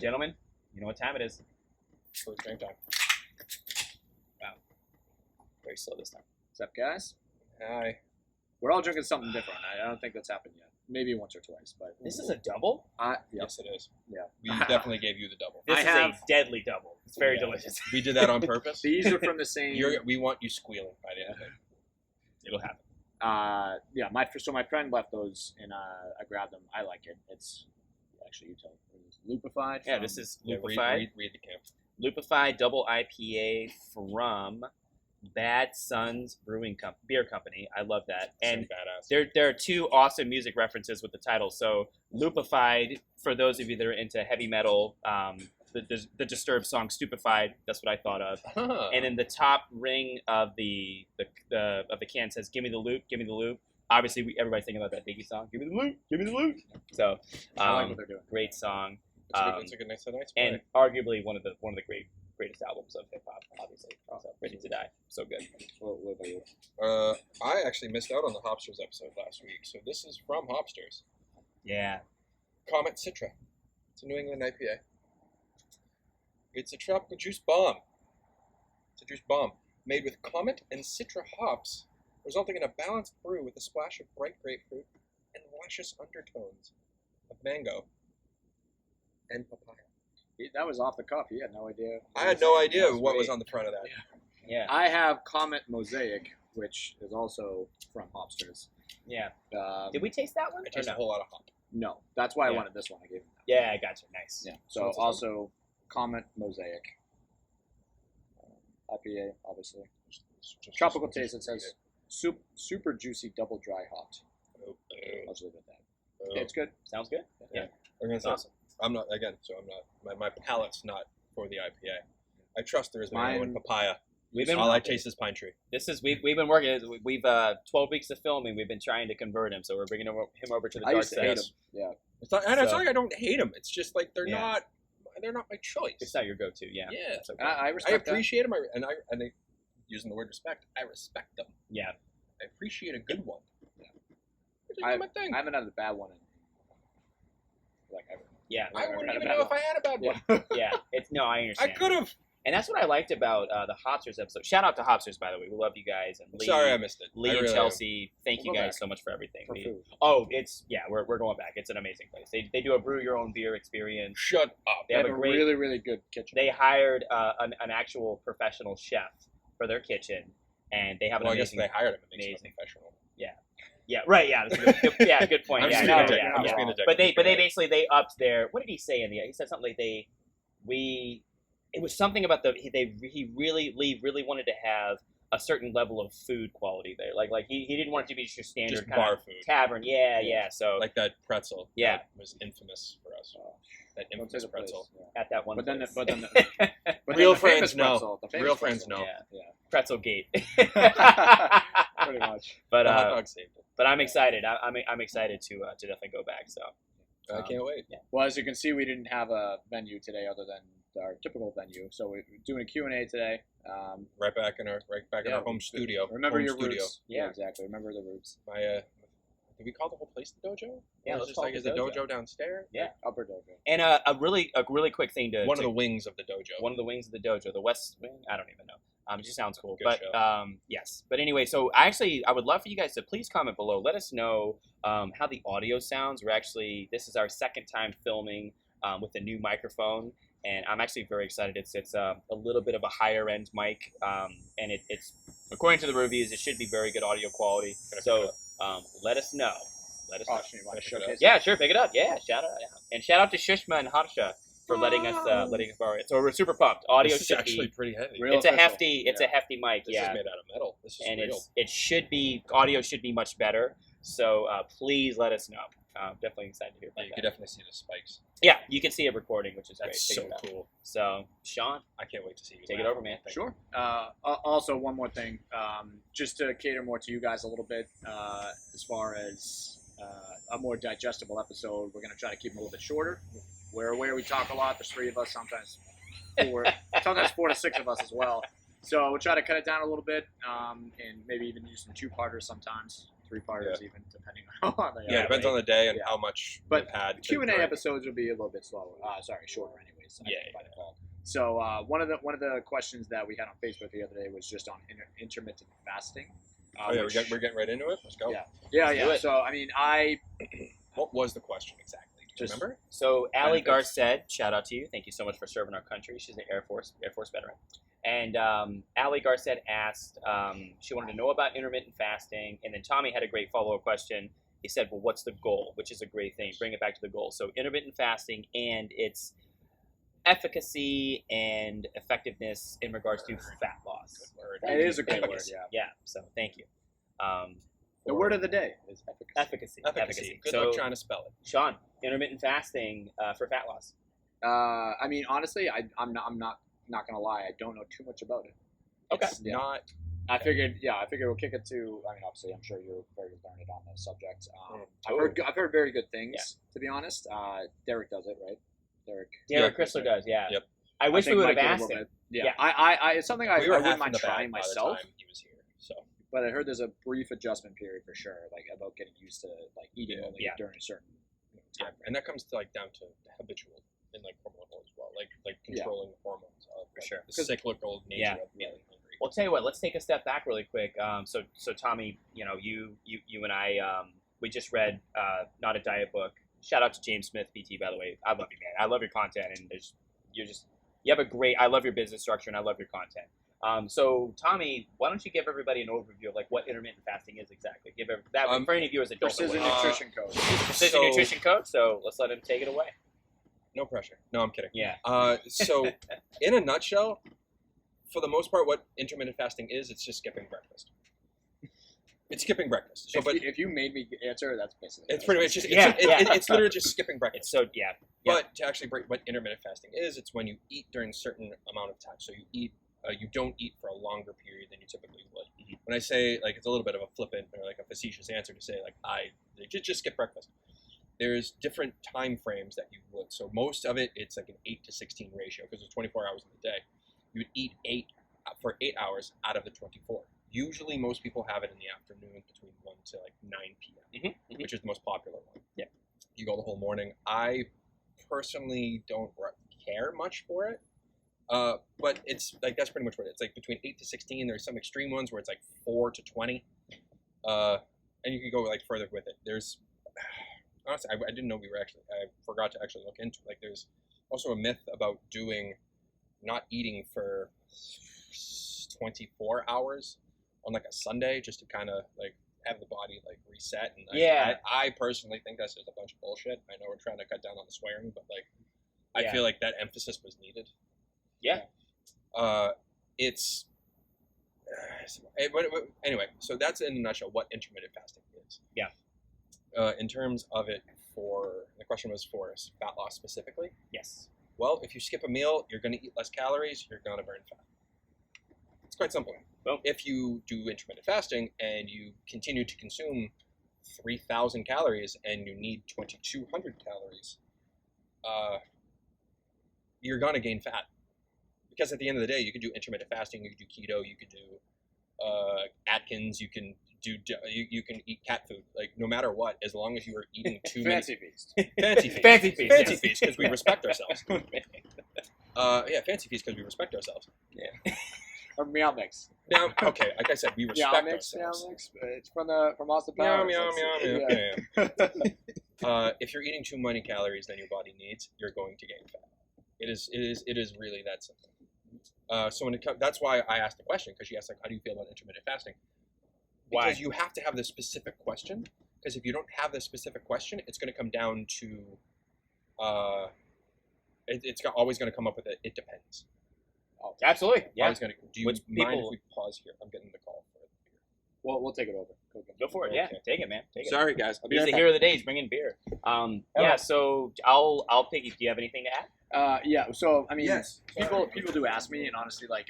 Gentlemen, you know what time it is. So it's drink time. Wow. Very slow this time. What's up, guys? Hi. We're all drinking something different. I don't think that's happened yet. Maybe once or twice, but This is a double? yeah. Yes, it is. Yeah. We definitely gave you the double. This I is have- a deadly double. It's very Yeah. delicious. We did that on purpose. These are from the same. We want you squealing by the end of it. It'll happen. Yeah. My friend left those, and I grabbed them. I like it. It's actually you tell me. Lupified. Yeah, from- this is Yeah, Lupified. read the camp. Lupified double IPA from Bad Sons Beer Company. I love that. And badass. there are two awesome music references with the title. So Lupified, for those of you that are into heavy metal, the Disturbed song Stupefied, that's what I thought of. And in the top ring of the can says "Give me the loop, give me the loop." Obviously, everybody's thinking about that Biggie song, "Give me the loop, give me the loop." So, I like what they're doing. great song, It's a good nice play. and arguably one of the greatest albums of hip hop. Obviously, so Ready to Die, so good. What about you? I actually missed out on the Hopsters episode last week, so this is from Hopsters. Yeah, Comet Citra. It's a New England IPA. It's a tropical juice bomb. It's a juice bomb made with Comet and Citra hops, resulting in a balanced brew with a splash of bright grapefruit and luscious undertones of mango and papaya. That was off the cuff. You had no idea. I had no idea That's what was great. on the front of that. yeah, I have Comet Mosaic, which is also from Hopsters. yeah. Um, Did we taste that one? I or taste no? a whole lot of hop. No, that's why I Yeah. wanted this one. I gave him that. Yeah, I got you. Nice. Yeah. So So it's a also Comet Mosaic. IPA, obviously. Tropical taste. It says super juicy double dry hopped. I'll just leave it at that. It's good. Sounds good. Yeah, I'm gonna say, awesome. I'm not again, so I'm not. My palate's not for the IPA. I trust there is mango and Mine- papaya. We've been All I taste is pine tree. we've been working. We've 12 weeks of filming. We've been trying to convert him, so we're bringing him over to the I dark used to hate side. them. Yeah. It's not, and it's So- not like I don't hate them. It's just like they're Yeah. not my choice. It's not your go-to. Yeah. Yeah. That's okay. I I respect appreciate them, and I using the word respect. I respect them. Yeah. I appreciate a good one. Yeah. It's just not my thing. I haven't had a bad one in like ever. Yeah. I wouldn't had a even bad know one. if I had a bad Yeah. one. Yeah. It's no, I I understand. could have. And that's what I liked about the Hopsters episode. Shout out to Hopsters, by the way. We love you guys. And Lee, Sorry, I missed it. Lee I and really Chelsea, thank you We'll go guys back. so much for everything. For food. Oh, we're going back. It's an amazing place. They do a brew your own beer am. experience. Shut up. They They have have a a great. really, really good kitchen. They hired an actual professional chef for their kitchen, and they have an Well, I guess amazing. they hired him. It makes him amazing. professional. Yeah, right. Yeah, that's a good, yeah, good point. I'm Yeah, just no, being a dick. yeah, I'm yeah. just being a dick. But they basically they upped their. What did he say in the? He said something like it was something about Lee really wanted to have a certain level of food quality there. Like he didn't want it to be just your standard Just kind bar of food. tavern. Yeah. So Like that pretzel. Yeah. That was infamous for us. That Don't infamous say the place, pretzel. yeah. at that one. But then, place. but then, but Real then the famous friends know. pretzel, the famous Real friends pretzel. know. yeah, Yeah, pretzel gate. pretty much. But The hot dog saved it. but I'm excited. I'm excited to definitely go back. So I can't wait. Yeah. Well, as you can see, we didn't have a venue today other than our typical venue. So we're doing a Q&A today. Right back in our home studio. Remember home your studio. roots. Yeah, exactly. Remember the roots. My did we call the whole place the dojo? Yeah, Or let's it's just call like it is the the dojo. dojo downstairs? Yeah. Upper dojo. and a really quick thing to One of the wings of the dojo. one of the wings of the dojo, the west wing. I don't even know. It just sounds cool. Good But show. yes. But anyway, so I would love for you guys to please comment below. Let us know how the audio sounds. This is our second time filming with a new microphone, and I'm actually very excited. It's a little bit of a higher end mic, and it's according to the reviews, it should be very good audio quality. So let us know. Let us know. Oh, you want to Pick it up. showcase? Yeah, sure, pick it up. Yeah, shout out to Shushma and Harsha for letting us borrow it. So we're super pumped. Audio This is should actually be. pretty heavy. Real It's a official. hefty mic. This Yeah, is made out of metal. This is and real. audio should be much better. So please let us know. Definitely excited to hear Yeah, about you that. can definitely see the spikes. Yeah, you can see it recording, which is That's great. so Check it out. cool. So Sean, I can't wait to see you. take it laugh. over, man. Sure. Also, one more thing, just to cater more to you guys a little bit, as far as a more digestible episode, we're going to try to keep them a little bit shorter. We're aware we talk a lot. There's 3 of us, sometimes 4 to 6 of us as well. So we'll try to cut it down a little bit, and maybe even use some 2-parters sometimes, 3-parters even, depending on how they Yeah, it depends on the day and Yeah. how much But we've had. to Q&A drink. episodes will be a little bit slower. Shorter anyway. anyways. I Yeah, think, by default. So one of the questions that we had on Facebook the other day was just on intermittent fasting. We're getting right into it. Let's go. Yeah. So I mean, What was the question exactly? Do you remember? So Allie Benefits. Garced, shout out to you. Thank you so much for serving our country. She's an Air Force veteran. And Allie Garced asked, she wanted to know about intermittent fasting. And then Tommy had a great follow-up question. He said, well, what's the goal? Which is a great thing. Bring it back to the goal. So intermittent fasting and its efficacy and effectiveness in regards to fat loss. it is a great word. Efficacy. Yeah. Yeah, so thank you. The word of the day is Efficacy. Good So, luck trying to spell it. Sean, intermittent fasting for fat loss. I mean, honestly, I'm not gonna lie. I don't know too much about it. Okay. It's not. I figured we'll kick it to. I mean, obviously, I'm sure you're very learned on the subject. I've heard very good things. To be honest, Derek does it, right? Derek Chrysler does, yeah. Yep. I wish we think would have Mike did a asked little him. bit. Yeah. I it's something I We were wouldn't half in mind the bag trying by the myself. time he was here. So But I heard there's a brief adjustment period for sure, like about getting used to like eating only Yeah. during a certain yeah, and that comes to like down to habitual and like hormonal as well, like controlling the hormones of For sure. the cyclical nature Yeah. of feeling hungry. Well, tell you what, let's take a step back really quick. So Tommy, you know, you and I, we just read Not a Diet book. Shout out to James Smith, BT, by the way. I love you, man. I love your content, and you have a great. I love your business structure, and I love your content. So Tommy, why don't you give everybody an overview of like what intermittent fasting is exactly? Give that for any viewers that don't know. Precision What nutrition code. Precision So- nutrition code. So let's let him take it away. No pressure. No, I'm kidding. Yeah. So in a nutshell, for the most part, what intermittent fasting is, it's just skipping breakfast. It's skipping breakfast. So, If you made me answer, that's basically. it's pretty much just Yeah, it's literally just skipping It's breakfast. so yeah. But to actually break what intermittent fasting is, it's when you eat during a certain amount of time. So you don't eat for a longer period than you typically would. Mhm. When I say like it's a little bit of a flippant or like a facetious answer to say like just skip breakfast. There's different time frames that you would. So most of it's like an 8-to-16 ratio because there's 24 hours in the day. You would eat 8 hours out of the 24. Usually most people have it in the afternoon between 1 to like 9 p.m., which is the most popular one. Yeah. You go the whole morning. I personally don't care much for it. But it's like that's pretty much what it is. It's like between 8 to 16. There's some extreme ones where it's like 4 to 20. And you can go like further with it. There's honestly, I didn't know I forgot to actually look into like there's also a myth about not eating for 24 hours on like a Sunday just to kind of like have the body like reset. And I personally think that's just a bunch of bullshit. I know we're trying to cut down on the swearing, but like I feel like that emphasis was needed. Yeah. Anyway, so that's in a nutshell what intermittent fasting is. Yeah. In terms of it the question was for fat loss specifically. Yes. Well, if you skip a meal, you're going to eat less calories, you're going to burn fat. It's quite simple. Well, if you do intermittent fasting and you continue to consume 3,000 calories and you need 2,200 calories, you're going to gain fat. Because at the end of the day, you could do intermittent fasting, you could do keto, you could do Atkins, you can eat cat food. Like no matter what, as long as you are eating too many Fancy feast. fancy feast, Fancy feast, fancy yes. feast, because we respect ourselves. Fancy feast because we respect ourselves. Or meow mix. Now, okay, like I said, we respect Meow ourselves. mix. It's from Austin Meow, Powers. meow, meow, Yeah. yeah. If you're eating too many calories than your body needs, you're going to gain fat. It is really that simple. So that's why I asked the question, because she asked like, how do you feel about intermittent fasting? Why? Because you have to have the specific question. Because if you don't have the specific question, it's going to come down to, always going to come up with it depends. Oh, absolutely. Yeah. Always gonna, do you mind if we pause here? I'm getting the call for the beer. We'll take it over. Go for it. Yeah. Okay. Take it, man. Take it. Sorry, guys. I'll be He's right the back. hero of the day. He's bringing beer. Yeah. So I'll pick. Do you have anything to add? Yeah. So I mean, Yes. people do ask me, and honestly, like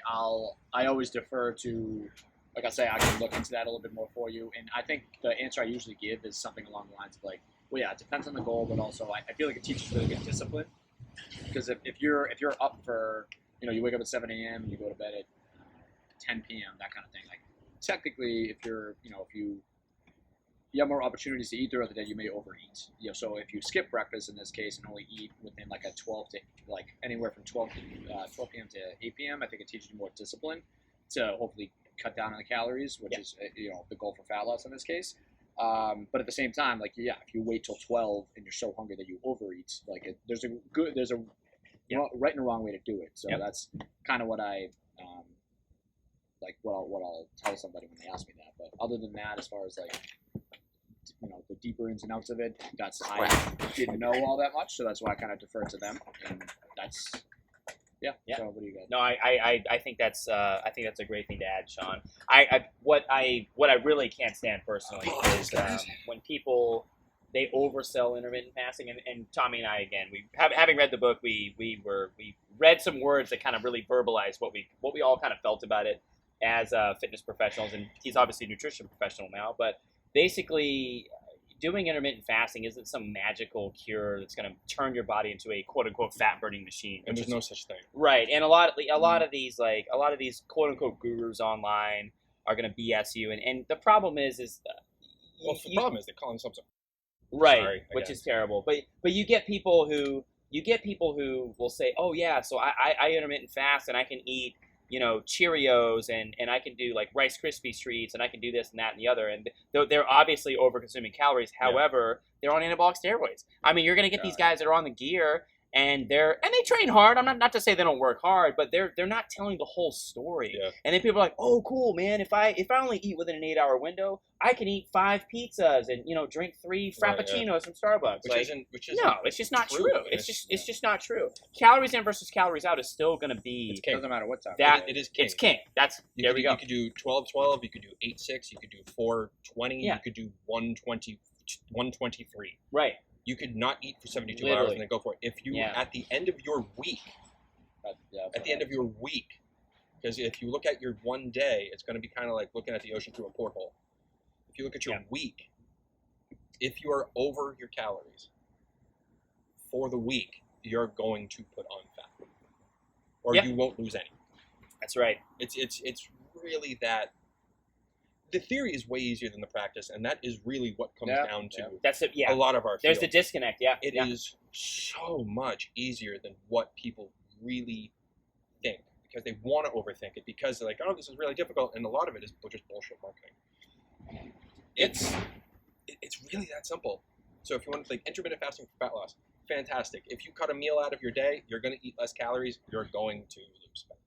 I always defer to, like I say, I can look into that a little bit more for you. And I think the answer I usually give is something along the lines of like, well, yeah, it depends on the goal, but also I feel like it teaches really good discipline. Because if you're up for, you wake up at 7 a.m. and you go to bed at 10 p.m. that kind of thing. Like technically, if you're, if you you have more opportunities to eat throughout the day. You may overeat. So if you skip breakfast in this case and only eat within like a 12 to like anywhere from 12 p.m. to 8 p.m., I think it teaches you more discipline to hopefully cut down on the calories, which is the goal for fat loss in this case. But at the same time, like if you wait till 12 and you're so hungry that you overeat, like there's a right and a wrong way to do it. So that's kind of what I like what I'll tell somebody when they ask me that. But other than that, as far as like the deeper ins and outs of it, I didn't know all that much, so that's why I kind of deferred to them, and that's yeah. So what do you guys? No, I think that's a great thing to add, Sean. What I really can't stand personally is when people they oversell intermittent fasting, and Tommy and I again, having read the book, we read some words that kind of really verbalize what we all kind of felt about it as fitness professionals, and he's obviously a nutrition professional now, but basically doing intermittent fasting isn't some magical cure that's going to turn your body into a quote unquote fat burning machine. And there's no such thing. Right. And a lot of these quote unquote gurus online are going to BS you. And the problem is the problem is they call themselves right, sorry, which is terrible. But you get people who will say, oh yeah, so I intermittent fast and I can eat Cheerios and I can do like Rice Krispie treats and I can do this and that and the other, and they're obviously over consuming calories. However, they're on anabolic steroids. I mean, you're going to get these guys that are on the gear and they train hard. I'm not to say they don't work hard, but they're not telling the whole story. Yeah. And then people are like, oh, cool, man. If I only eat within an 8-hour window, I can eat 5 pizzas and drink 3 frappuccinos from Starbucks. Which isn't no, it's just not true. It's just not true. Calories in versus calories out is still going to be. It doesn't matter what time. It is king. It's king. There we go. You could do 12-12. You could do 8-6. You could do 4-20. You could do 1-20, 1-23. Right. You could not eat for 72 hours and then go for it. If you at the end of your week, because if you look at your one day, it's going to be kind of like looking at the ocean through a porthole. If you look at your week, if you are over your calories for the week, you're going to put on fat, or you won't lose any. That's right. It's really that. The theory is way easier than the practice, and that is really what comes down to That's it. Yeah. a lot of our There's field. the disconnect, It is so much easier than what people really think, because they want to overthink it, because they're like, oh, this is really difficult, and a lot of it is just bullshit marketing. It's really that simple. So if you want to think intermittent fasting for fat loss, fantastic. If you cut a meal out of your day, you're going to eat less calories, you're going to lose fat.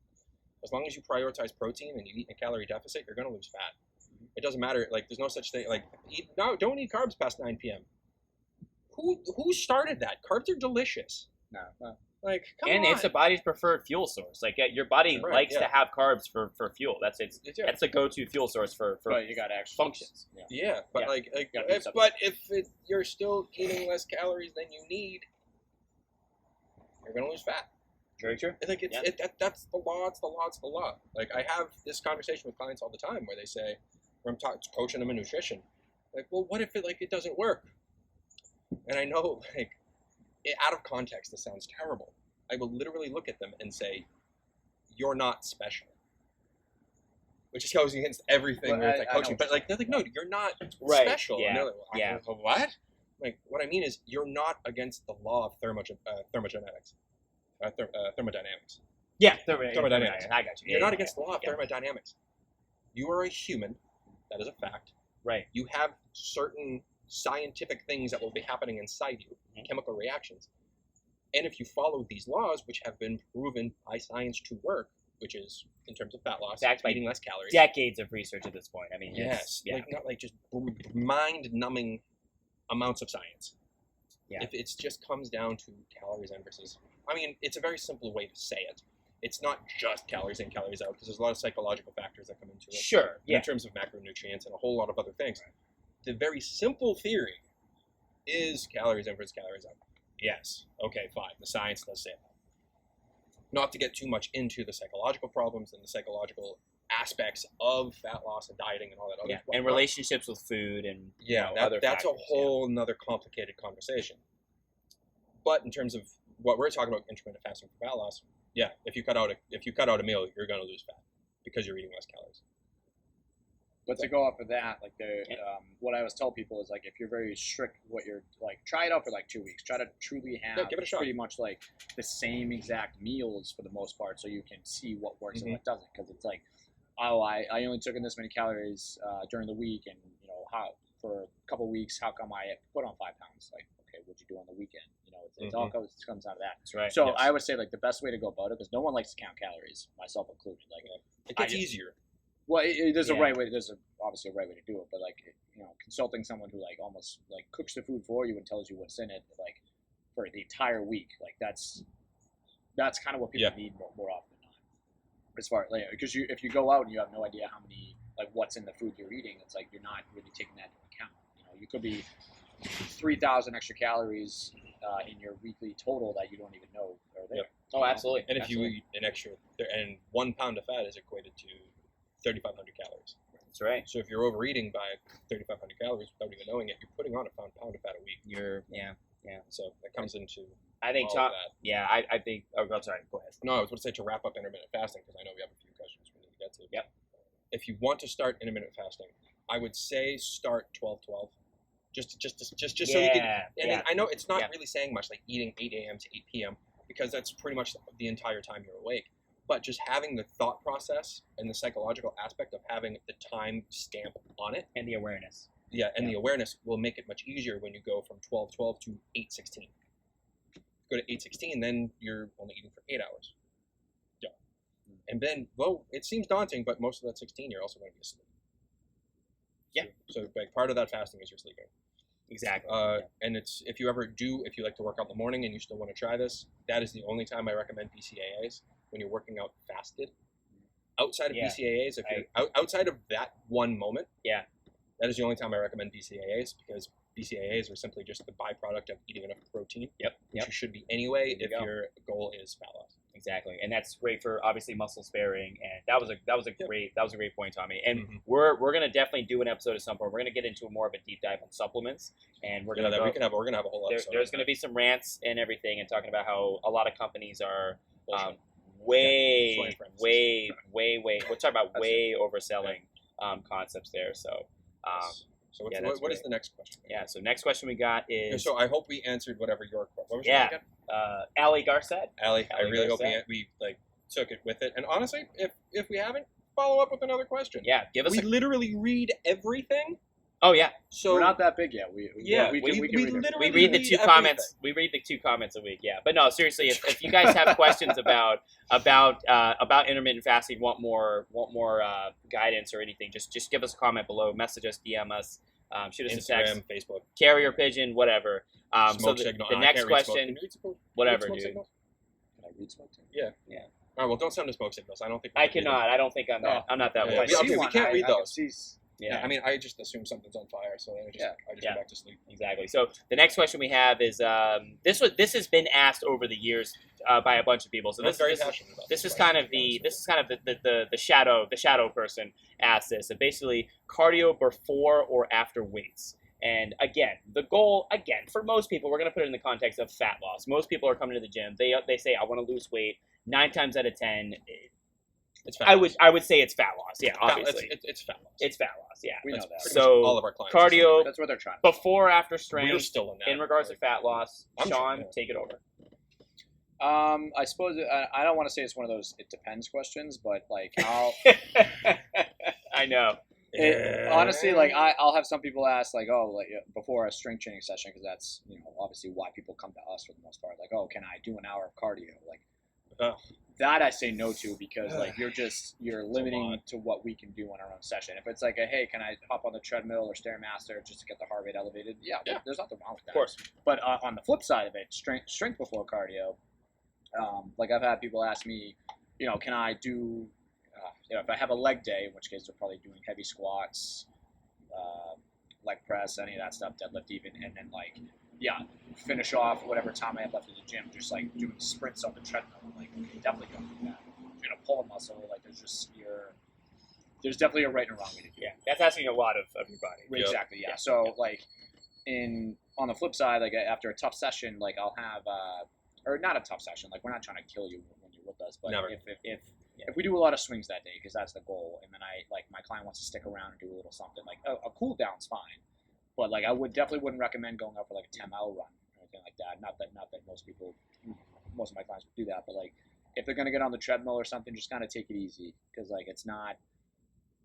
As long as you prioritize protein and you eat in a calorie deficit, you're going to lose fat. It doesn't matter. Like, there's no such thing. Like, don't eat carbs past 9 p.m. Who started that? Carbs are delicious. No. Like, come on. It's the body's preferred fuel source. Like, your body likes to have carbs for fuel. That's a go-to fuel source for but you got actual functions. But if you're still eating less calories than you need, you're gonna lose fat. Very true. Like that's the law. It's the law. Like, I have this conversation with clients all the time where they say, where I'm coaching them in nutrition, like, well, what if it doesn't work? And I know, out of context, this sounds terrible. I will literally look at them and say, you're not special. Which is goes against everything with coaching. But they're like, no, you're not special. Yeah. And they're like, well, what? Like, what I mean is, you're not against the law of thermodynamics. Thermodynamics. Yeah, thermodynamics. I got you. You're not against the law of thermodynamics. You are a human. That is a fact. Right. You have certain scientific things that will be happening inside you, chemical reactions. And if you follow these laws, which have been proven by science to work, which is in terms of fat loss, eating less calories, decades of research at this point. I mean, not like just mind-numbing amounts of science. Yeah. If it just comes down to calories in versus, I mean, it's a very simple way to say it. It's not just calories in, calories out, because there's a lot of psychological factors that come into it. Sure. In terms of macronutrients and a whole lot of other things. The very simple theory is calories in versus calories out. Yes. Okay, fine. The science does say that. Not to get too much into the psychological problems and the psychological aspects of fat loss and dieting and all that other stuff. And relationships with food and other that's factors, a whole another complicated conversation. But in terms of what we're talking about, intermittent fasting for fat loss, if you cut out a meal, you're going to lose fat because you're eating less calories. But to go off of that, like what I always tell people is like if you're very strict, what you're like, try it out for like 2 weeks. Try to truly have give it a shot. pretty much like the same exact meals for the most part, so you can see what works and what doesn't. Because it's like, oh, I only took in this many calories during the week, and how for a couple weeks, how come I put on 5 pounds? Like, okay, what'd you do on the weekend? It all comes out of that. That's right. So I would say like the best way to go about it, because no one likes to count calories, myself included. Like it gets easier. Well, there's a right way. There's obviously a right way to do it, but like consulting someone who like almost like cooks the food for you and tells you what's in it, like for the entire week, like that's kind of what people need more often than not. As far like because if you go out and you have no idea how many like what's in the food you're eating, it's like you're not really taking that into account. You could be 3,000 extra calories in your weekly total that you don't even know are there. Oh, absolutely. And if you eat an extra, and 1 pound of fat is equated to 3,500 calories. That's right. So if you're overeating by 3,500 calories without even knowing it, you're putting on a pound of fat a week. So that comes into. I think all of that. Yeah, I think. Oh, I'm sorry. Go ahead. No, I was going to say to wrap up intermittent fasting because I know we have a few questions we need to get to. Yep. If you want to start intermittent fasting, I would say start 12-12. Just so you can. And I know it's not really saying much, like eating 8 a.m. to 8 p.m. because that's pretty much the entire time you're awake. But just having the thought process and the psychological aspect of having the time stamp on it. And the awareness. Yeah, and the awareness will make it much easier when you go from 12-12 to 8-16. Go to 8-16, then you're only eating for 8 hours. Yeah. And then, well, it seems daunting, but most of that 16, you're also going to be asleep. Yeah. So like, part of that fasting is you're sleeping. Exactly. And if you like to work out in the morning and you still want to try this, that is the only time I recommend BCAAs, when you're working out fasted. Outside of BCAAs, if you're outside of that one moment, that is the only time I recommend BCAAs, because BCAAs are simply just the byproduct of eating enough protein, which you should be anyway if your goal is fat loss. Exactly, and that's great for obviously muscle sparing, and that was a great point, Tommy. And we're gonna definitely do an episode at some point. We're gonna get into more of a deep dive on supplements, and we're gonna have a whole episode. There's gonna be some rants and everything, and talking about how a lot of companies are way we're talking about way overselling concepts there. So. So what is the next question? Yeah, so next question we got is... So I hope we answered whatever your question was. Ali Garcet. Ali, I really hope we took it with it. And honestly, if we haven't, follow up with another question. Yeah, We literally read everything. Oh, yeah. So we're not that big yet. We read the two comments. We read the 2 comments a week, yeah. But no, seriously, if you guys have questions about intermittent fasting, want more guidance or anything, just give us a comment below, message us, DM us, shoot us Instagram, a text, Facebook, carrier pigeon, whatever. Smoke signal. The next question, whatever, dude. Signals? Can I read smoke signals? Yeah. All right. Well, don't send us smoke signals. I don't think I cannot. I don't think I'm that. I'm not that way. We can't read those. Yeah. I mean, I just assume something's on fire, so I just go back to sleep. Exactly. So the next question we have is this has been asked over the years by a bunch of people. So this is kind of the shadow person asked this. So basically, cardio before or after weights. And again, the goal for most people, we're going to put it in the context of fat loss. Most people are coming to the gym. They say I want to lose weight. 9 times out of 10. I would say it's fat loss. Yeah, obviously. It's fat loss. It's fat loss. Yeah, we know that. So all of our clients cardio. That's what they're trying. Before or after strength. We're still in that. In regards to fat loss, Sean, take it over. I suppose I don't want to say it's one of those it depends questions, but like I'll. I know. Honestly, like I'll have some people ask like, oh, like before a strength training session, because that's obviously why people come to us for the most part. Like, oh, can I do an hour of cardio? Like. That I say no to, because like you're limiting to what we can do on our own session. If it's like hey, can I hop on the treadmill or Stairmaster just to get the heart rate elevated? Yeah. There's nothing wrong with that. Of course. But on the flip side of it, strength before cardio, like I've had people ask me, can I do, if I have a leg day, in which case they're probably doing heavy squats, leg press, any of that stuff, deadlift even, and then like finish off whatever time I have left at the gym, just like doing sprints on the treadmill. Like, definitely don't do that. If you're gonna pull a muscle, like there's definitely a right and a wrong way to do it. Yeah, that's asking a lot of your body. Exactly. Yeah. So like on the flip side, like after a tough session, like I'll have or not a tough session. Like we're not trying to kill you when you're with us, but if we do a lot of swings that day, because that's the goal, and then my client wants to stick around and do a little something, like a cool down's fine, but like I wouldn't recommend going out for like a 10-mile run or anything like that. Not that most of my clients would do that, but like if they're gonna get on the treadmill or something, just kind of take it easy, because like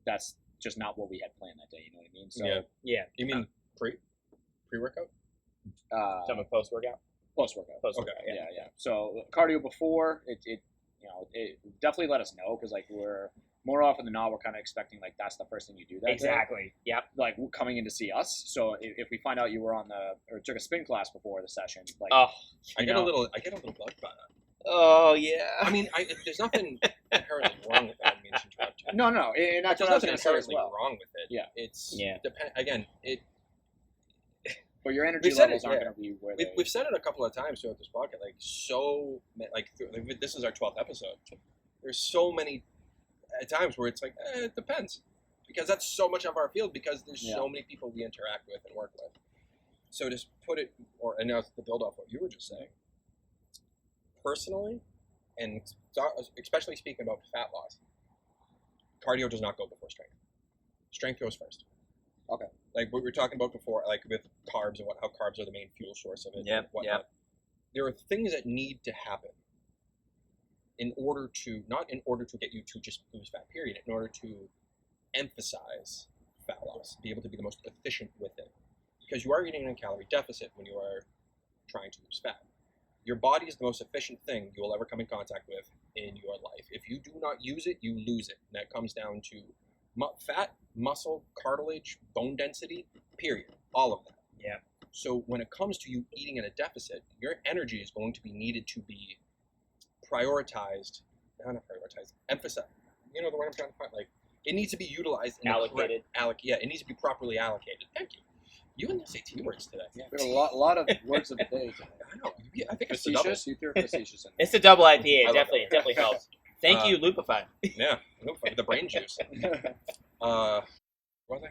that's just not what we had planned that day. You know what I mean? So Yeah. You mean pre-workout? Some post workout. Post workout. Okay. Yeah. So cardio before it definitely let us know, because like we're more often than not we're kind of expecting like that's the first thing you do that day. Exactly. Yep. Like coming in to see us. So if we find out you were or took a spin class before the session, like Oh. I get a little bugged by that. Oh yeah. I mean, there's nothing inherently wrong with that. I mean, to interrupt you. no, and that's There's what I was nothing going to say as inherently well. wrong with it. Yeah. It's Yeah. Again, But your energy We've said levels it, aren't yeah. going to be where we've said it a couple of times throughout this podcast. This is our 12th episode. There's so many times where it's like it depends, because that's so much of our field, because there's so many people we interact with and work with. So just put it, and now to build off what you were just saying, personally, and especially speaking about fat loss, cardio does not go before strength. Strength goes first. Okay. Like what we were talking about before, like with carbs and how carbs are the main fuel source of it. Yep, And whatnot. There are things that need to happen not in order to get you to just lose fat, period, in order to emphasize fat loss, be able to be the most efficient with it. Because you are eating in a calorie deficit when you are trying to lose fat. Your body is the most efficient thing you will ever come in contact with in your life. If you do not use it, you lose it. And that comes down to fat, muscle, cartilage, bone density, period. All of that. Yeah. So when it comes to you eating in a deficit, your energy is going to be needed to be prioritized, emphasized. You know the word I'm trying to find? Like, it needs to be utilized. Allocated. It needs to be properly allocated. Thank you. You and the SAT words today. Yeah, we have a lot of words of the day today. I know. Yeah, I think it's the double. Facetious? You threw facetious in there. It's the double IPA. I love It definitely helps. Thank you, Lupify. Yeah, the brain juice. What was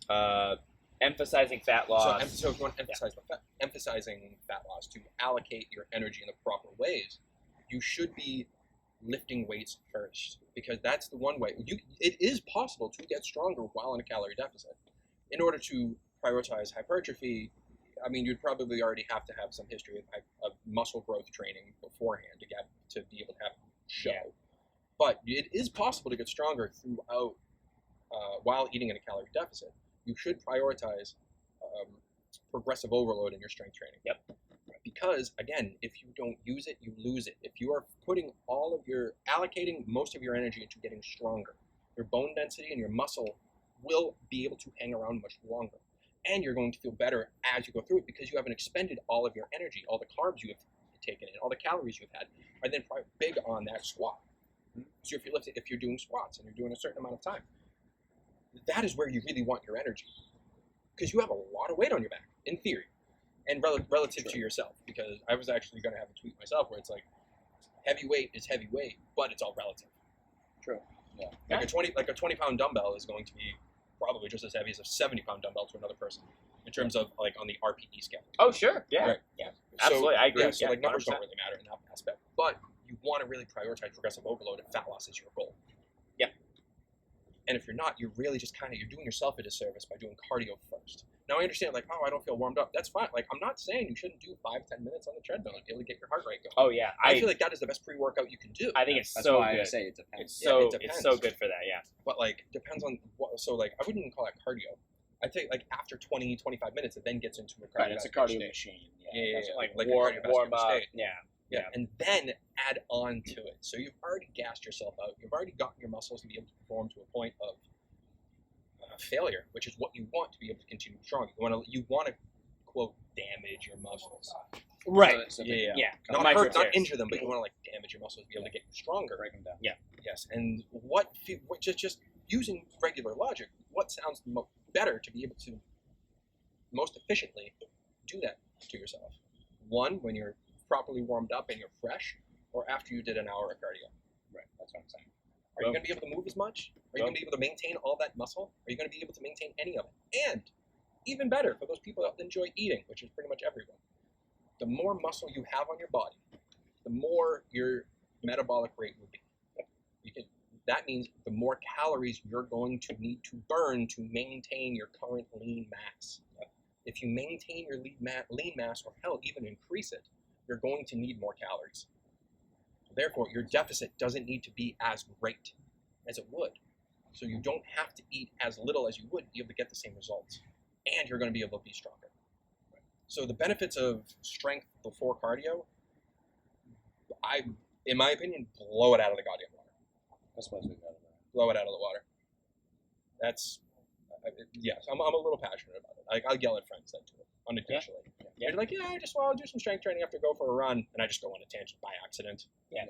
I? Emphasizing fat loss. So if you want to emphasize emphasizing fat loss, to allocate your energy in the proper ways, you should be lifting weights first, because that's the one way. It is possible to get stronger while in a calorie deficit. In order to prioritize hypertrophy, I mean, you'd probably already have to have some history of muscle growth training beforehand to be able to have show. Yeah. But it is possible to get stronger throughout while eating in a calorie deficit. You should prioritize progressive overload in your strength training. Yep. Because again, if you don't use it, you lose it. If you are allocating most of your energy into getting stronger, your bone density and your muscle will be able to hang around much longer. And you're going to feel better as you go through it, because you haven't expended all of your energy, all the carbs you have taken in, all the calories you've had, are then probably big on that squat. So if you're doing squats and you're doing a certain amount of time, that is where you really want your energy, because you have a lot of weight on your back, in theory, and relative to yourself. Because I was actually going to have a tweet myself where it's like, heavy weight is heavy weight, but it's all relative. True. Yeah. Like a 20-pound dumbbell is going to be probably just as heavy as a 70-pound dumbbell to another person, in terms of like on the RPE scale. Oh sure, yeah, right. Yeah, absolutely, I agree. Yeah, so like numbers 100%. don't really matter in that aspect, but you want to really prioritize progressive overload, and fat loss is your goal. Yeah. And if you're not, you're really just you're doing yourself a disservice by doing cardio first. Now I understand, like, oh, I don't feel warmed up. That's fine. Like, I'm not saying you shouldn't do 5-10 minutes on the treadmill and be able to get your heart rate going. Oh yeah, I feel like that is the best pre-workout you can do. I think it's That's so why good. I say it depends. It's so good for that. Yeah. But like, depends on what. So like, I wouldn't even call that cardio. I think like after 20-25 minutes, it then gets into a cardio. Right, it's a cardio state. machine. Yeah. Like a warm cardiovascular up. state. Yeah. And then add on to it. So you've already gassed yourself out. You've already gotten your muscles to be able to perform to a point of failure, which is what you want to be able to continue strong. You want to quote damage your muscles. Right. Yeah. Not injure them, but you want to like damage your muscles to be able to get stronger. Break them down. Yeah. Yes. And just using regular logic, what sounds better to be able to most efficiently do that to yourself? One, when you're properly warmed up and you're fresh, or after you did an hour of cardio. Right. That's what I'm saying. Are you going to be able to move as much? Are you going to be able to maintain all that muscle? Are you going to be able to maintain any of it? And even better, for those people that enjoy eating, which is pretty much everyone, the more muscle you have on your body, the more your metabolic rate will be. That means the more calories you're going to need to burn to maintain your current lean mass. If you maintain your lean mass, or hell, even increase it, you're going to need more calories. Therefore, your deficit doesn't need to be as great as it would. So you don't have to eat as little as you would be able to get the same results. And you're going to be able to be stronger. So the benefits of strength before cardio, in my opinion, blow it out of the goddamn water. That's what I was thinking. Blow it out of the water. That's, yes, I'm a little passionate about it. I'll yell at friends that do it unintentionally. Yeah. They're like, I just want to do some strength training after go for a run, and I just go on a tangent by accident. Yeah.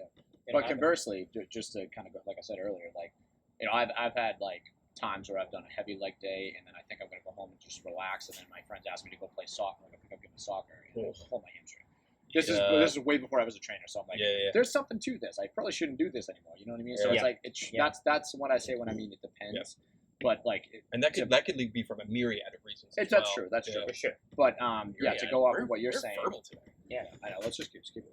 But conversely, just to kind of go, like I said earlier, like, you know, I've had like times where I've done a heavy leg day, and then I think I'm going to go home and just relax, and then my friends ask me to go play soccer, and I pick up game of soccer, and I pull my hamstring. This is way before I was a trainer, so I'm like, there's something to this. I probably shouldn't do this anymore. You know what I mean? So it's like that's what I say when I mean it depends. Yeah. But like, that could be from a myriad of reasons. That's true. That's true for sure. But to go off of what you're saying. Yeah, I know. Let's just keep it.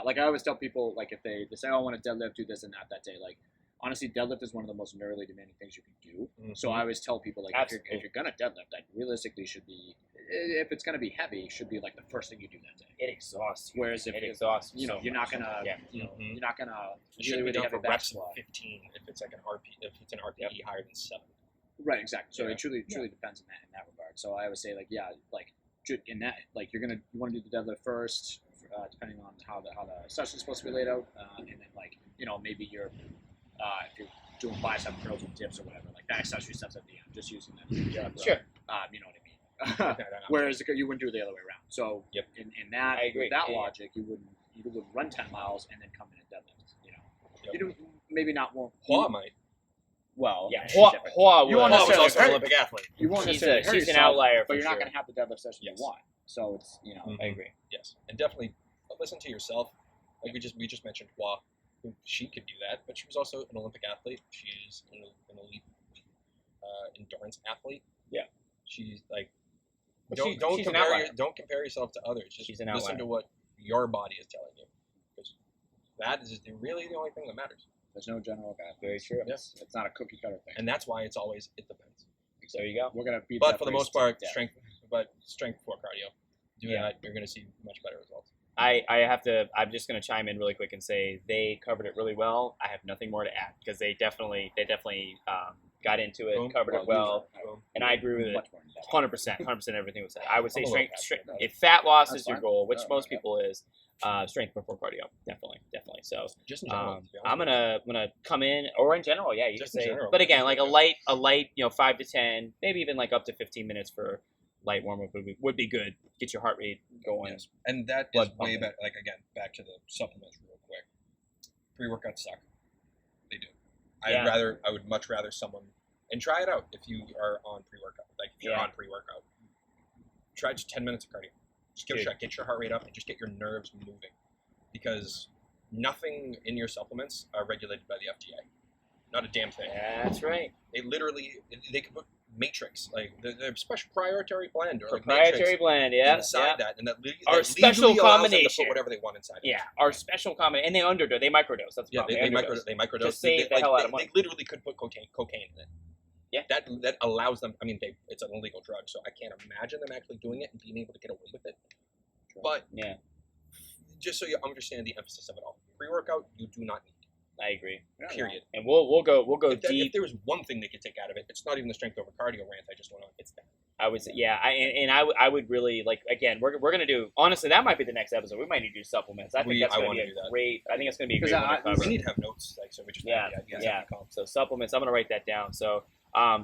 Like I always tell people, like if they say, "Oh, I want to deadlift, do this and that day," like. Honestly, deadlift is one of the most neurally demanding things you can do. Mm-hmm. So I always tell people, like, if you're gonna deadlift, that realistically should be, if it's gonna be heavy, should be like the first thing you do that day. It exhausts you. Whereas if it exhausts, you know, so you're not gonna, you're not gonna really have a back squat. 15 if it's like if it's an RPE higher than 7. Right, exactly. So it truly depends in that regard. So I always say, like, like in that, like you want to do the deadlift first, depending on how the session's supposed to be laid out, and then like maybe you're. If you're doing bicep curls and dips or whatever, like that accessory steps at the end, just using them. Sure. You know what I mean? Whereas you wouldn't do it the other way around. So in that, I agree. With that logic, you would run 10 miles and then come in and deadlift. You do maybe not more. Hua might. Well, Hua was also an Olympic athlete. You won't necessarily hurt she's yourself, an outlier, but you're not going to have the deadlift session you want. So it's I agree. Yes, and definitely listen to yourself. Like we just mentioned Hua. She could do that, but she was also an Olympic athlete. She is an elite endurance athlete. Yeah, she's like don't compare yourself to others. Just listen outlier. To what your body is telling you, because that is really the only thing that matters. There's no general guide. Very true. Yes, it's not a cookie cutter thing, and that's why it's always it depends. There you go. We're gonna beat. But for the most part, strength before cardio. Do that, you're gonna see much better results. I'm just going to chime in really quick and say they covered it really well. I have nothing more to add because they definitely got into it, covered it well, and I agree with it 100%, everything was said. I would say strength if fat loss is your goal, which most people is, strength before cardio, definitely. So just in general, I'm gonna come in, or in general, you just can say, general, but again, like a light, 5 to 10, maybe even like up to 15 minutes for light warm up would be good. Get your heart rate going. Yes. And that is way better. Like, again, back to the supplements real quick. Pre-workouts suck. They do. I would much rather someone, and try it out if you are on pre-workout. Like, if you're on pre-workout, try just 10 minutes of cardio. Just give it a shot. Get your heart rate up and just get your nerves moving. Because nothing in your supplements are regulated by the FDA. Not a damn thing. That's right. They could put matrix, like the special proprietary blend, or proprietary blend, inside that, and that our special combination. To put whatever they want inside. Yeah, our special combination, and they underdose, they microdose. That's the problem. They microdose. Just save the hell out of money. They literally could put cocaine in it. Yeah, that allows them. I mean, it's an illegal drug, so I can't imagine them actually doing it and being able to get away with it. But just so you understand the emphasis of it all, pre-workout you do not need. I agree. Period. And we'll go deep. If there was one thing they could take out of it, it's not even the strength over cardio rant I just went on. It's that. I would say, I would really like. Again, we're gonna do. Honestly, that might be the next episode. We might need to do supplements. I think that's gonna be a great. I think it's gonna be a great one to cover. We need to have notes, like, so we just So supplements. I'm gonna write that down. So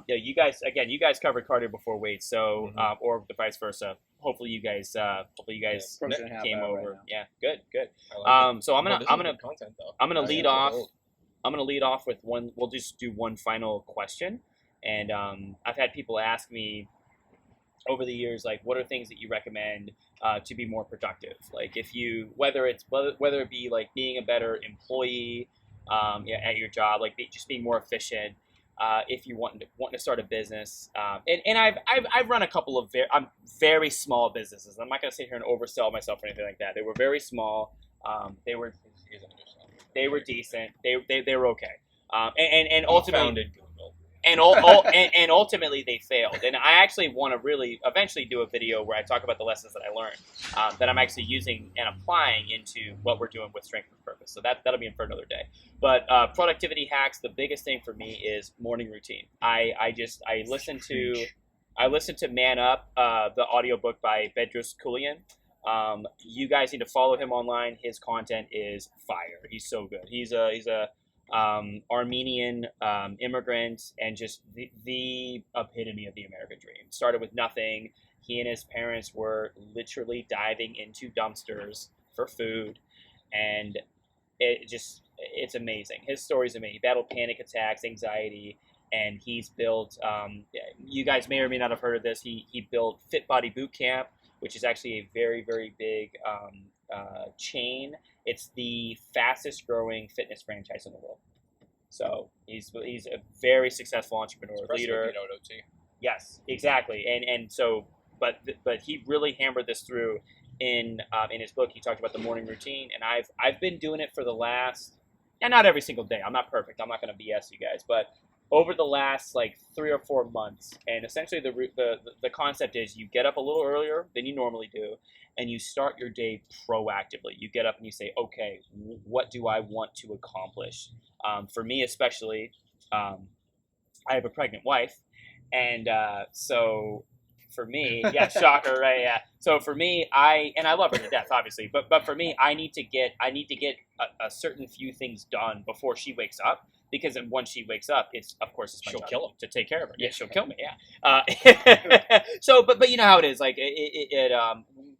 you guys covered cardio before weights. So or the vice versa. Hopefully you guys came over. Right, yeah, good. So I'm gonna lead off. I'm gonna lead off with one. We'll just do one final question, and I've had people ask me over the years, like, what are things that you recommend to be more productive? Like, whether it be like being a better employee at your job, like just being more efficient. If you want to start a business, and I've run a couple of very small businesses. I'm not going to sit here and oversell myself or anything like that. They were very small. They They were decent. They were okay. And ultimately, Founded Google. and ultimately they failed. And I actually want to really eventually do a video where I talk about the lessons that I learned that I'm actually using and applying into what we're doing with Strength with Purpose. So that'll be in for another day. But productivity hacks, the biggest thing for me is morning routine. I listen to Man Up, the audiobook by Bedros Keuilian. You guys need to follow him online. His content is fire. He's so good. He's a Armenian immigrant and just the epitome of the American dream. Started with nothing. He and his parents were literally diving into dumpsters for food, and it's amazing. His story's amazing. He battled panic attacks, anxiety, and he's built. You guys may or may not have heard of this. He built Fit Body Boot Camp, which is actually a very, very big chain. It's the fastest growing fitness franchise in the world. So he's a very successful entrepreneur, leader. Yes, exactly. And so, but he really hammered this through in his book. He talked about the morning routine, and I've been doing it for the last, and not every single day. I'm not perfect. I'm not going to BS you guys, but over the last like 3 or 4 months, and essentially the concept is you get up a little earlier than you normally do, and you start your day proactively. You get up and you say, okay, what do I want to accomplish? For me especially, I have a pregnant wife, and so for me, yeah, shocker, right? Yeah. So for me, I love her to death, obviously, but for me, I need to get a certain few things done before she wakes up. Because once she wakes up, it's my she'll job kill him to take care of her. Yeah, she'll kill me. Yeah. So, but you know how it is. Like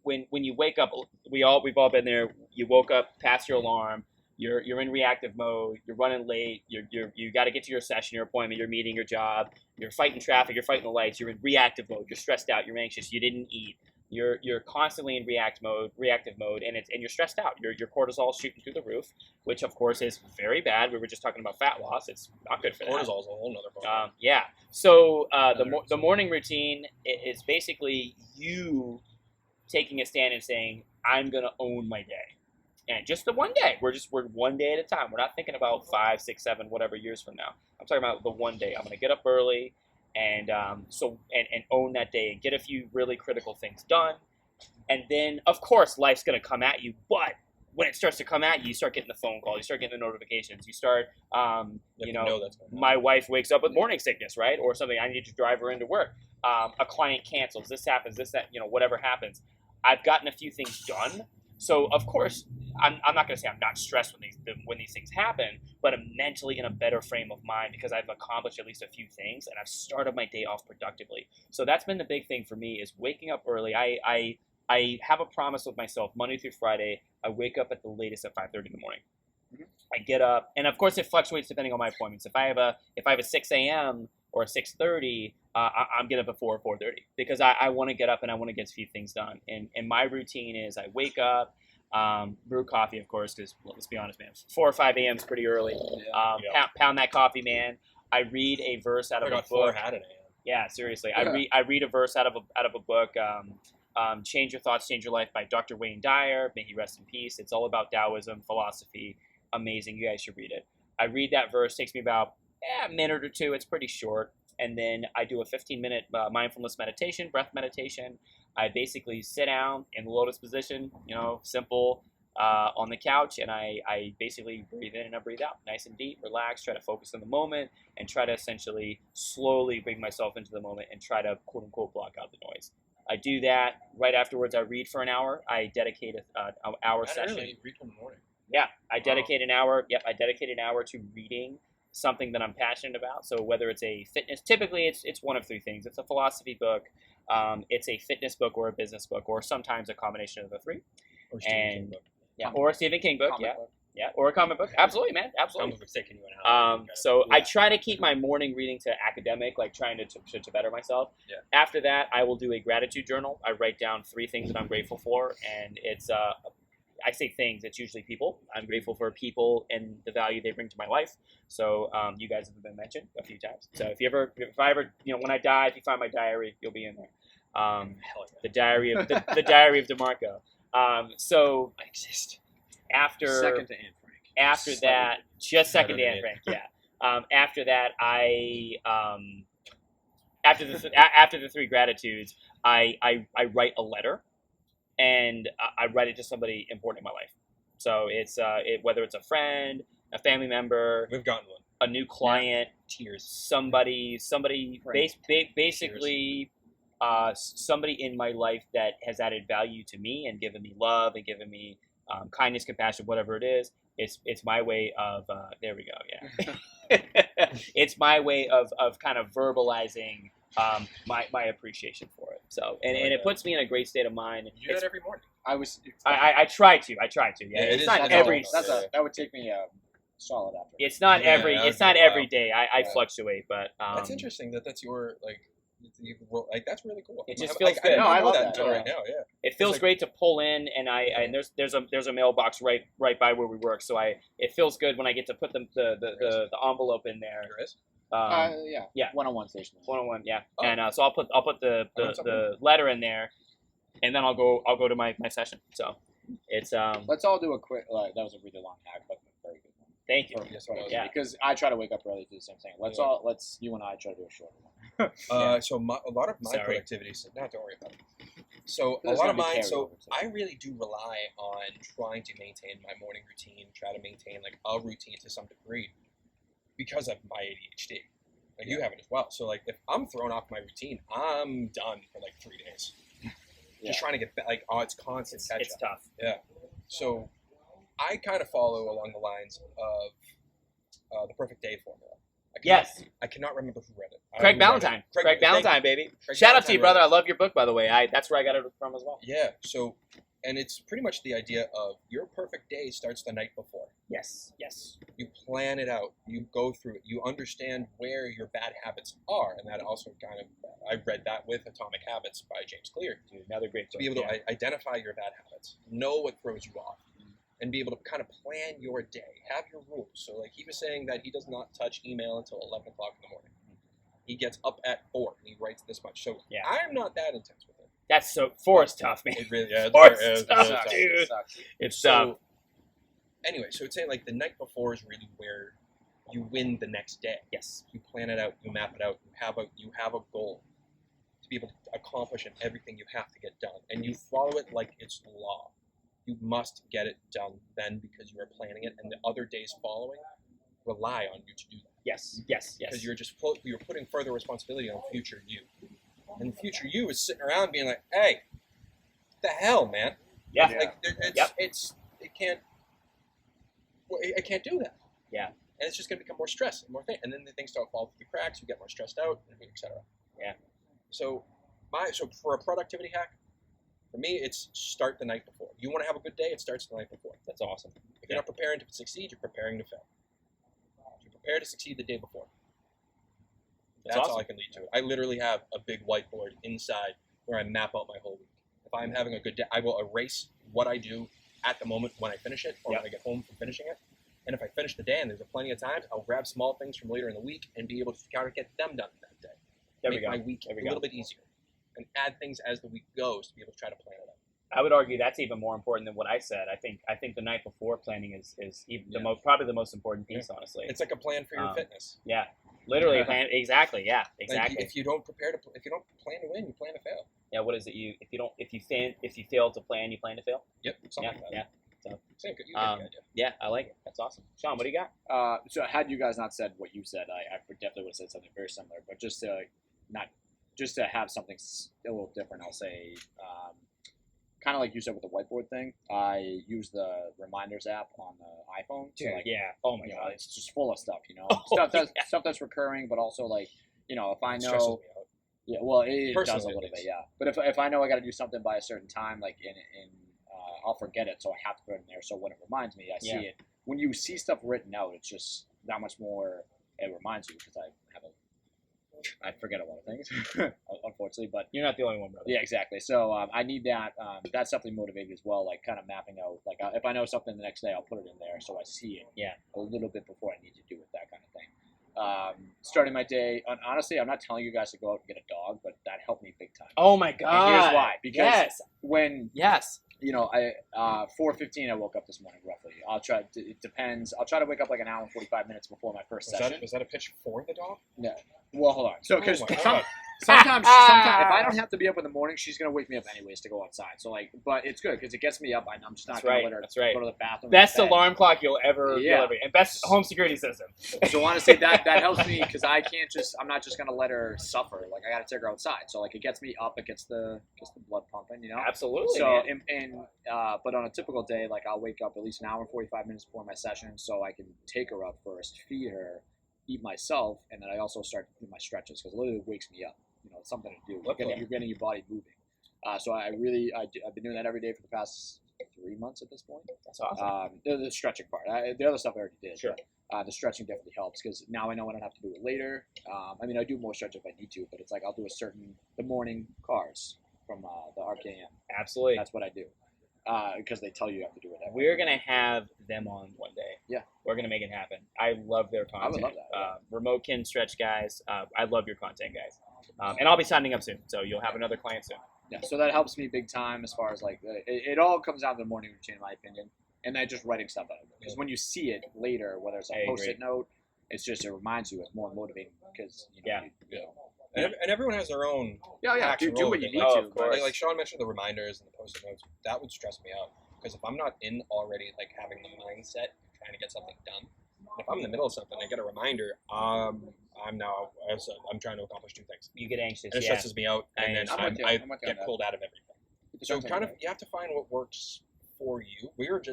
when you wake up, we've all been there. You woke up past your alarm. You're in reactive mode. You're running late. You got to get to your session, your appointment, your meeting, your job. You're fighting traffic. You're fighting the lights. You're in reactive mode. You're stressed out. You're anxious. You didn't eat. You're constantly in reactive mode, and you're stressed out. Your cortisol's shooting through the roof, which of course is very bad. We were just talking about fat loss. It's not good for that. Cortisol's a whole nother problem. Yeah. So the morning routine is basically you taking a stand and saying, I'm gonna own my day, and just the one day. We're one day at a time. We're not thinking about 5, 6, 7, whatever years from now. I'm talking about the one day. I'm gonna get up early. And and own that day and get a few really critical things done. And then, of course, life's going to come at you. But when it starts to come at you, you start getting the phone calls. You start getting the notifications. You start, my wife wakes up with morning sickness, right? Or something. I need to drive her into work. A client cancels. This happens. This, that, whatever happens. I've gotten a few things done. So, of course, I'm not going to say I'm not stressed when these things happen, but I'm mentally in a better frame of mind because I've accomplished at least a few things and I've started my day off productively. So that's been the big thing for me is waking up early. I have a promise with myself Monday through Friday. I wake up at the latest at 5:30 in the morning. Mm-hmm. I get up, and of course it fluctuates depending on my appointments. If I have a 6 a.m. or a 6:30, I'm getting up at 4 or 4:30 because I want to get up and I want to get a few things done. And my routine is I wake up, brew coffee, of course, because let's be honest, man, 4 or 5 a.m. is pretty early. Pound that coffee, man. I read a verse out of a book. 4 at an a.m. Yeah, seriously. I read a verse out of a book. Change Your Thoughts, Change Your Life by Dr. Wayne Dyer. May he rest in peace. It's all about Taoism, philosophy. Amazing. You guys should read it. I read that verse. Takes me about a minute or two. It's pretty short. And then I do a 15-minute mindfulness meditation, breath meditation. I basically sit down in the lotus position, simple, on the couch, and I basically breathe in and I breathe out, nice and deep, relax, try to focus on the moment, and try to essentially slowly bring myself into the moment and try to quote-unquote block out the noise. I do that. Right afterwards, I read for an hour. I dedicate an hour session. Really? You read in the morning? Yeah, I dedicate an hour. Yep, I dedicate an hour to reading something that I'm passionate about. So whether it's a fitness, typically it's one of 3 things. It's a philosophy book, it's a fitness book or a business book, or sometimes a combination of the 3. Or Stephen King book. Yeah, or a Stephen King book. Comic book. Yeah, or a comic book. Absolutely, man. Absolutely. Comic book's taking you an hour. So I try to keep my morning reading to academic, like trying to better myself. Yeah. After that, I will do a gratitude journal. I write down 3 things that I'm grateful for, and it's I say things. It's usually people. I'm grateful for people and the value they bring to my life. So you guys have been mentioned a few times. So if I ever, when I die, if you find my diary, you'll be in there. Hell yeah. The diary of the diary of DeMarco. So I exist. After Second to Anne Frank. after Slightly. that, just second Better Dan than Frank, yeah. After that, after the 3 gratitudes, I write a letter, and I write it to somebody important in my life. So it's whether it's a friend, a family member, We've gotten one. a new client, Tears. somebody Right. basically somebody in my life that has added value to me and given me love and given me kindness, compassion, whatever it is. It's my way of there we go, yeah. It's my way of kind of verbalizing my appreciation for it. So and it puts me in a great state of mind. You do that every morning. I try to, yeah. Yeah, it It's is- not that's every. all. That would take me solid after. It's not Yeah, every. that would It's be not a while. every day. I Yeah. fluctuate, but That's interesting. That's your that's really cool. It just I- feels I good. didn't No, I know love that that, until yeah. right now. Yeah. It feels like- great to pull in, and there's a mailbox right by where we work, so it feels good when I get to put the envelope in there. There is. Yeah. One-on-one station. 101, yeah. Oh. And so I'll put the letter in there, and then I'll go to my session. So it's Let's all do a quick. That was a really long hack, but a very good one. thank you. Yes, it was. Yeah. Because I try to wake up early to do the same thing. Let's you and I try to do a short one. So a lot of my Sorry. productivity. Don't worry about it. So a There's lot gonna of be mine. So carryover, too. I really do rely on trying to maintain my morning routine. Try to maintain like a routine to some degree because of my ADHD. Like you have it as well. So like if I'm thrown off my routine, I'm done for like 3 days. Just trying to get back. Like it's constant catch It's up. tough. So I kind of follow along the lines of the perfect day formula. I cannot remember who read it. I Craig don't know who read Ballantyne. it. Craig Ballantyne, baby. Craig Shout out to Ballantyne you, brother. wrote I love your book, by the way. That's where I got it from as well. it. Yeah. So, and it's pretty much the idea of your perfect day starts the night before. Yes. You plan it out. You go through it. You understand where your bad habits are, and that also kind of I read that with Atomic Habits by James Clear. Dude, another great To book. be able yeah. to identify your bad habits, know what throws you off, and be able to kind of plan your day, have your rules. So like he was saying that he does not touch email until 11 o'clock in the morning. He gets up at 4 and he writes this much. So Yeah. I'm not that intense with it. That's so 4 is tough, man. It really, yeah, 4 is it's tough, really tough. dude. It's So tough. anyway, so it's saying like the night before is really where you win the next day. Yes. You plan it out, you map it out, you have a goal to be able to accomplish in everything you have to get done, and you follow it like it's law. You must get it done then because you are planning it, and the other days following rely on you to do that. Yes. Because you're putting further responsibility on future you, and future you is sitting around being like, "Hey, what the hell, man? Yeah. Like it can't do that." Yeah. And it's just going to become more stress and more thing, and then the things start falling through the cracks. You get more stressed out, etc. Yeah. So for a productivity hack, for me, it's start the night before. You want to have a good day, it starts the night before. That's awesome. If you're not preparing to succeed, you're preparing to fail. You're prepared to succeed the day before. That's awesome. all I can lead to. I literally have a big whiteboard inside where I map out my whole week. If I'm having a good day, I will erase what I do at the moment when I finish it or when I get home from finishing it. And if I finish the day and there's plenty of times, I'll grab small things from later in the week and be able to kind of get them done that day. There Make we go. my week a little bit easier. And add things as the week goes to be able to try to plan it out. I would argue that's even more important than what I said. I think the night before planning is even probably the most important piece, honestly. It's like a plan for your fitness. Yeah, literally a plan. Exactly. Yeah, Like exactly. if you don't plan to win, you plan to fail. Yeah. What is it? If you fail to plan, you plan to fail. Yep. Something like that. Yeah. So, Same. You get the idea. yeah, I like it. That's awesome. Sean, what do you got? So had you guys not said what you said, I definitely would have said something very similar. But just to have something a little different, I'll say, kind of like you said with the whiteboard thing. I use the reminders app on the iPhone. Dude, like, yeah. Oh my you know, god. it's just full of stuff. You know, Oh, stuff that's recurring, but also like, you know, if I It stresses know. me out. Yeah, well, it does Personally, a little at bit, least. yeah. But if I know I got to do something by a certain time, like I'll forget it, so I have to put it in there. So when it reminds me, I see it. When you see stuff written out, it's just that much more. It reminds you because I forget a lot of things, unfortunately. But You're not the only one, brother. yeah, exactly. So I need that. That's definitely motivated as well. Like kind of mapping out. Like if I know something the next day, I'll put it in there so I see it. Yeah. A little bit before I need to do it. That kind of thing. Starting my day. Honestly, I'm not telling you guys to go out and get a dog, but that helped me big time. Oh my god. And here's why. Because yes. when Yes. I 4:15 I woke up this morning roughly. I'll try. It depends. I'll try to wake up like an hour and 45 minutes before my first session. Was that a pitch for the dog? No. Well, hold on. So because Oh my God. sometimes if I don't have to be up in the morning, she's gonna wake me up anyways to go outside. So like, but it's good because it gets me up. I'm just not That's gonna right, let her that's right. go to the bathroom. Best in bed. alarm clock you'll ever and best home security system. So honestly, that helps me because I'm not just gonna let her suffer. Like I gotta take her outside. So like it gets me up. It gets the blood pumping. Absolutely. So man. but on a typical day, like I'll wake up at least an hour and 45 minutes before my session, so I can take her up first, feed her, eat myself, and then I also start doing my stretches because it literally wakes me up. It's something to do. You're getting your body moving. So I've been doing that every day for the past 3 months at this point. That's awesome. The stretching part. The other stuff I already did. Sure. But, the stretching definitely helps because now I know I don't have to do it later. I do more stretch if I need to, but it's like I'll do the morning cars from the RKM. Absolutely. That's what I do because they tell you have to do it. We're going to have them on one day. Yeah. We're going to make it happen. I love their content. I would love that. Remote kin stretch guys. I love your content, guys. And I'll be signing up soon, so you'll have another client soon. Yeah, so that helps me big time as far as like it all comes down to the morning routine, in my opinion, and then just writing stuff out. Because when you see it later, whether it's a post-it note, it reminds you. It's more motivating because And everyone has their own. Yeah. Do what you need Oh, to. of course. Like Sean mentioned, the reminders and the post-it notes. That would stress me out because if I'm not in already, like having the mindset of trying to get something done, if I'm in the middle of something, I get a reminder. I'm trying to accomplish two things. You get anxious. And it stresses me out, and then I'm with you. I I'm with you on get that. pulled out of everything. So you have to find what works for you.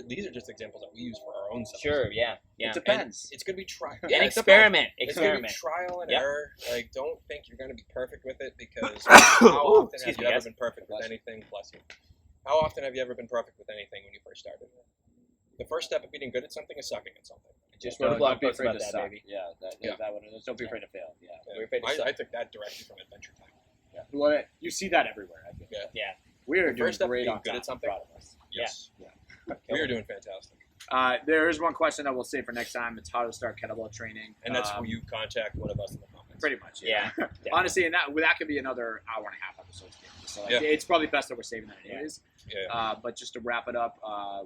These are just examples that we use for our own selves. Sure, yeah. It depends. It's gonna be trial. And experiment. It's gonna be trial and error. Like, don't think you're gonna be perfect with it because how often have you ever been perfect with anything? Bless you. How often have you ever been perfect with anything when you first started? The first step of being good at something is sucking at something. Just wrote a blog be post afraid about to that, suck. baby. Yeah, that one. Don't be afraid to fail. Yeah. We're afraid to suck. I took that directly from Adventure Time. Yeah. Well, you see that everywhere. I think. Yeah. We are The doing first step of great being on good top. at something. I'm proud of us. Yes. We are doing fantastic. There is one question that we'll save for next time. It's how to start kettlebell training. And that's where you contact one of us in the comments. Pretty much. Yeah. Honestly, and that could be another hour and a half episode. So it's probably best that we're saving that anyways. Yeah. But just to wrap it up,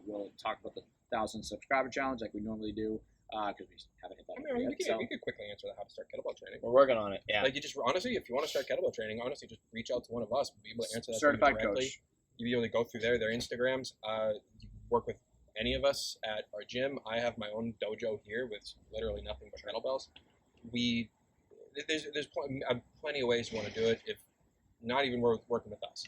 we'll talk about the 1,000 subscriber challenge like we normally do because we haven't hit that yet. We could quickly answer how to start kettlebell training. We're working on it. Yeah. Like, you just honestly, if you want to start kettlebell training, just reach out to one of us. We'll be able to answer that Certified directly. coach. You'll be able to go through their Instagrams. You work with any of us at our gym. I have my own dojo here with literally nothing but kettlebells. There's plenty of ways you want to do it. If not even working with us,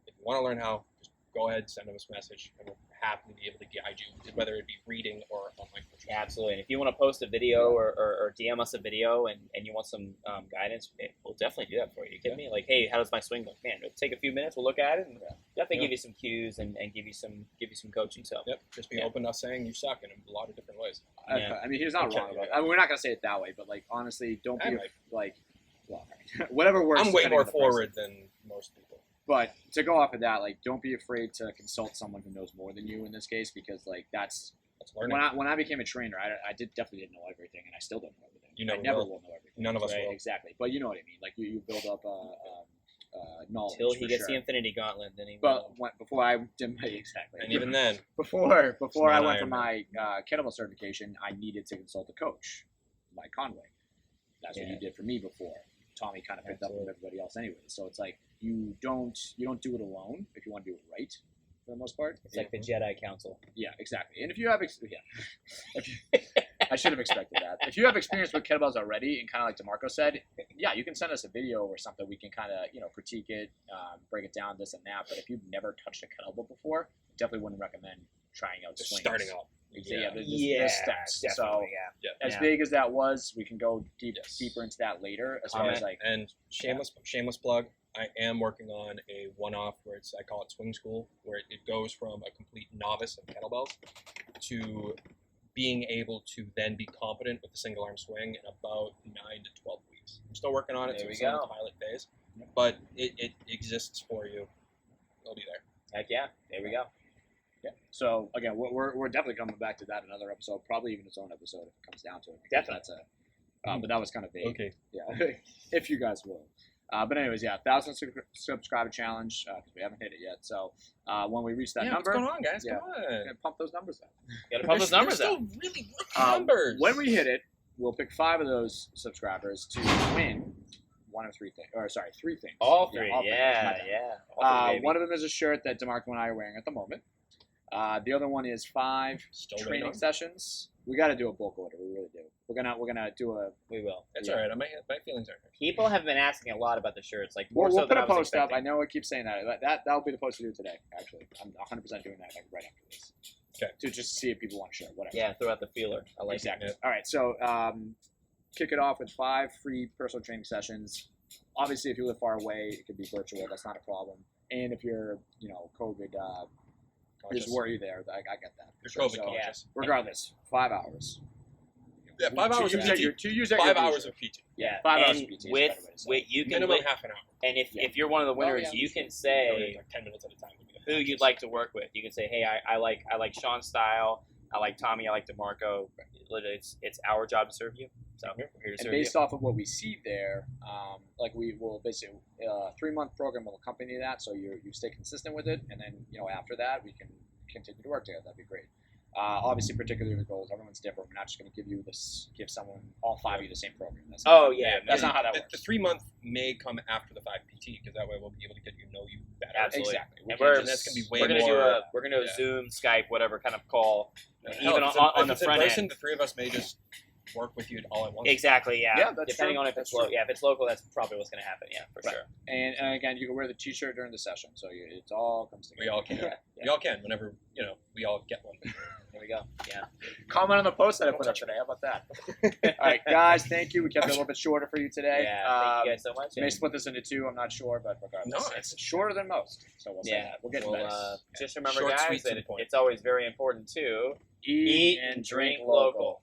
if you want to learn how, just go ahead, send us a message, and we'll happily be able to guide you, whether it be reading or online coaching. Absolutely. And if you want to post a video or DM us a video and you want some guidance, we'll definitely do that for you. You kidding me? Like, hey, how does my swing look? Man, it'll take a few minutes. We'll look at it and definitely give you some cues and give you some coaching. So Just be open to us saying you suck in a lot of different ways. I mean, he's not wrong about it. I mean, we're not gonna say it that way, but like honestly, don't be whatever works. I'm way more forward than most people. But to go off of that, like, don't be afraid to consult someone who knows more than you in this case, because like that's learning. When I became a trainer, I definitely didn't know everything, and I still don't know everything. I never will know everything. None of us will. Exactly, but you know what I mean. Like you build up knowledge until he gets the Infinity Gauntlet, then he. But before I did my and even then, before I went for my kettlebell certification, I needed to consult a coach, Mike Conway. That's what he did for me before. Tommy kind of picked up with everybody else anyway. So it's like you don't do it alone if you want to do it right for the most part. It's like the Jedi Council. Yeah, exactly. And if you have I should have expected that. If you have experience with kettlebells already, and kind of like DeMarco said, yeah, you can send us a video or something. We can kind of critique it, break it down, this and that. But if you've never touched a kettlebell before, definitely wouldn't recommend trying out swings. Starting out. There's steps. So as big as that was, we can go deeper into that later. As far as like shameless plug. I am working on a one-off where I call it swing school, where it goes from a complete novice of kettlebells to being able to then be competent with a single arm swing in about 9 to 12 weeks. I'm still working on it, so it's in the pilot phase, but it exists for you. It'll be there. Heck yeah, there we go. Yeah. So again, we're definitely coming back to that in another episode, probably even its own episode if it comes down to it. Definitely. That's but that was kind of vague. Okay. Yeah. If you guys will. But anyways, yeah, 1,000 subscriber challenge because we haven't hit it yet. So when we reach that number, what's going on, guys? yeah, Come we're on. gonna pump those numbers up. Gotta pump those numbers They're up. still really rookie numbers. When we hit it, we'll pick 5 of those subscribers to win three things. All three, all three. yeah, My bad. yeah. All three, baby. One of them is a shirt that DeMarco and I are wearing at the moment. The other one is 5 Still training waiting. sessions. We got to do a bulk order. We really do. We're gonna do a. We will. That's Yeah. all right. My feelings aren't hurt. People have been asking a lot about the shirts, like more We'll so put than a I was post up. expecting. I know I keep saying that'll be the post to do today. Actually, I'm 100% doing that right after this. Okay. To just see if people want to share, whatever. Yeah, throw out the feeler. I like Exactly. it. All right, so kick it off with 5 free personal training sessions. Obviously, if you live far away, it could be virtual. That's not a problem. And if you're, COVID is worry there, I get that. You're COVID So, conscious. regardless, 5 hours. Yeah, 5 hours of PT. To use at 5 your hours leisure. of PT. Yeah, 5 hours and of PT is a with better way to say it. you can Minimum win- half an hour. and Yeah. if you're one of the winners, yeah. you can Really, say like 10 minutes at a time. would be the who fastest. you'd like to work with. You can say, hey, I like Sean's style. I like Tommy. I like DeMarco. Literally, it's our job to serve you. So we're here to And serve based off of what we see there, we will basically 3-month program will accompany that, so you stay consistent with it, and then after that we can continue to work together. That'd be great. Obviously, particularly with goals, everyone's different. We're not just going to give someone all 5 of you the same program. That's Oh yeah, that's not how that The works. 3-month may come after the 5 PT because that way we'll be able to get you better. Absolutely. Exactly. And that's gonna be way we're gonna more. do a yeah. Zoom, Skype, whatever kind of call. Hell, Even if it's on if the it's in front person, end. the 3 of us may just work with you all at once. Exactly. Yeah. Yeah, that's Depending true. on if That's it's true. if it's local, that's probably what's gonna happen. Yeah, for Right. sure. And again, you can wear the T-shirt during the session, so it all comes together. We all can. Yeah. We all can whenever we all get one. There we go. Yeah. Comment on the post that I put up today. How about that? All right, guys, thank you. We kept it a little bit shorter for you today. Yeah. Thank you guys so much. May split this into 2. I'm not sure, but regardless, No, it's shorter than most. So we'll say Yeah. that. We'll get to Well, that. just remember, Short, guys, sweet, to that the point. it's always very important to Eat and drink local.